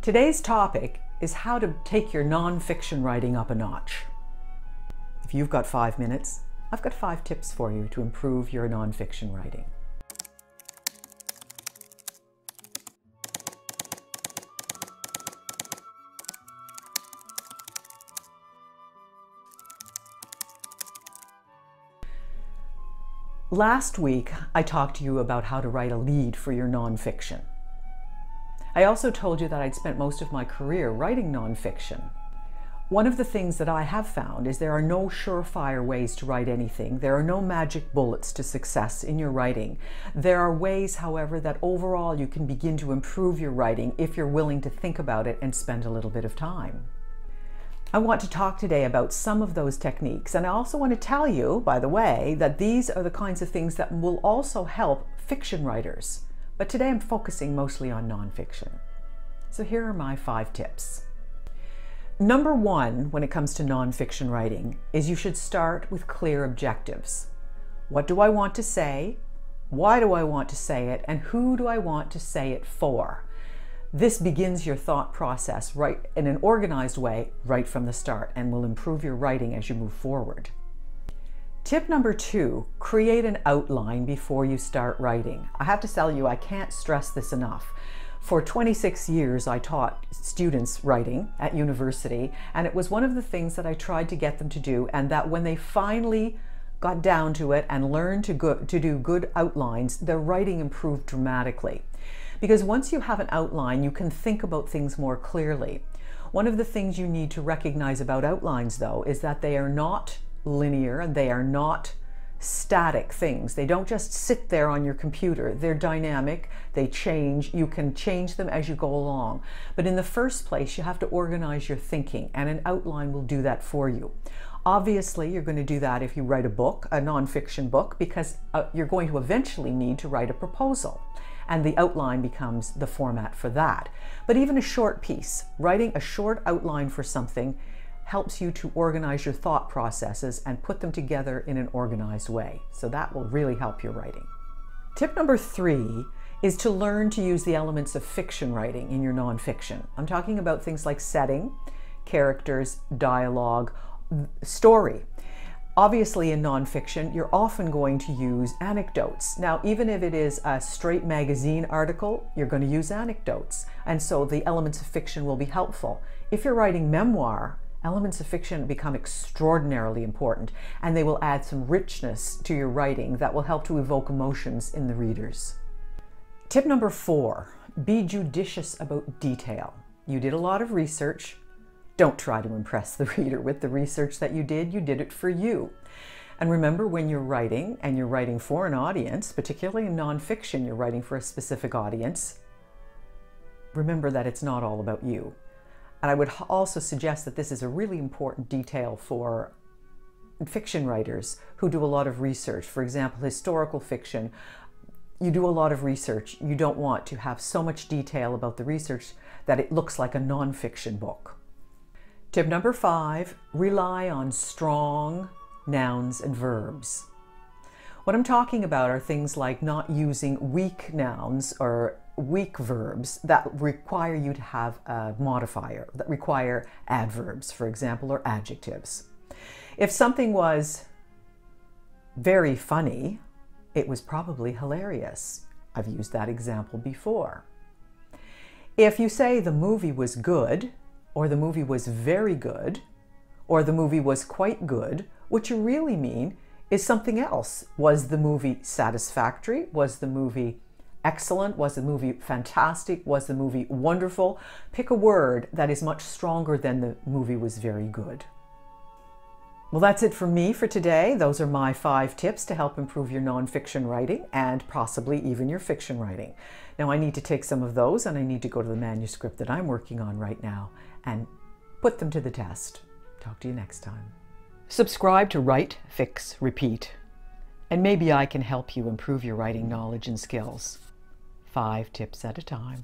Today's topic is how to take your nonfiction writing up a notch. If you've got 5 minutes, I've got 5 tips for you to improve your nonfiction writing. Last week, I talked to you about how to write a lead for your nonfiction. I also told you that I'd spent most of my career writing nonfiction. One of the things that I have found is there are no surefire ways to write anything. There are no magic bullets to success in your writing. There are ways, however, that overall you can begin to improve your writing if you're willing to think about it and spend a little bit of time. I want to talk today about some of those techniques, and I also want to tell you, by the way, that these are the kinds of things that will also help fiction writers. But today I'm focusing mostly on nonfiction. So here are my 5 tips. Number 1, when it comes to nonfiction writing, is you should start with clear objectives. What do I want to say? Why do I want to say it? And who do I want to say it for? This begins your thought process right in an organized way right from the start and will improve your writing as you move forward. Tip number 2, create an outline before you start writing. I have to tell you, I can't stress this enough. For 26 years, I taught students writing at university, and it was one of the things that I tried to get them to do, and that when they finally got down to it and learned to do good outlines, their writing improved dramatically. Because once you have an outline, you can think about things more clearly. One of the things you need to recognize about outlines, though, is that they are not linear and they are not static things. They don't just sit there on your computer. They're dynamic, they change, you can change them as you go along. But in the first place, you have to organize your thinking, and an outline will do that for you. Obviously, you're going to do that if you write a book, a nonfiction book, because you're going to eventually need to write a proposal. And the outline becomes the format for that. But even a short piece, writing a short outline for something helps you to organize your thought processes and put them together in an organized way. So that will really help your writing. Tip number 3 is to learn to use the elements of fiction writing in your nonfiction. I'm talking about things like setting, characters, dialogue, story. Obviously, in nonfiction, you're often going to use anecdotes. Now, even if it is a straight magazine article, you're going to use anecdotes. And so the elements of fiction will be helpful. If you're writing memoir, elements of fiction become extraordinarily important, and they will add some richness to your writing that will help to evoke emotions in the readers. Tip number 4, be judicious about detail. You did a lot of research. Don't try to impress the reader with the research that you did it for you. And remember, when you're writing, and you're writing for an audience, particularly in nonfiction, you're writing for a specific audience, remember that it's not all about you. And I would also suggest that this is a really important detail for fiction writers who do a lot of research. For example, historical fiction, you do a lot of research. You don't want to have so much detail about the research that it looks like a nonfiction book. Tip number 5, rely on strong nouns and verbs. What I'm talking about are things like not using weak nouns or weak verbs that require you to have a modifier, that require adverbs, for example, or adjectives. If something was very funny, it was probably hilarious. I've used that example before. If you say the movie was good, or the movie was very good, or the movie was quite good, what you really mean is something else. Was the movie satisfactory? Was the movie excellent? Was the movie fantastic? Was the movie wonderful? Pick a word that is much stronger than the movie was very good. Well, that's it for me for today. Those are my 5 tips to help improve your nonfiction writing and possibly even your fiction writing. Now, I need to take some of those and I need to go to the manuscript that I'm working on right now and put them to the test. Talk to you next time. Subscribe to Write, Fix, Repeat, and maybe I can help you improve your writing knowledge and skills. 5 tips at a time.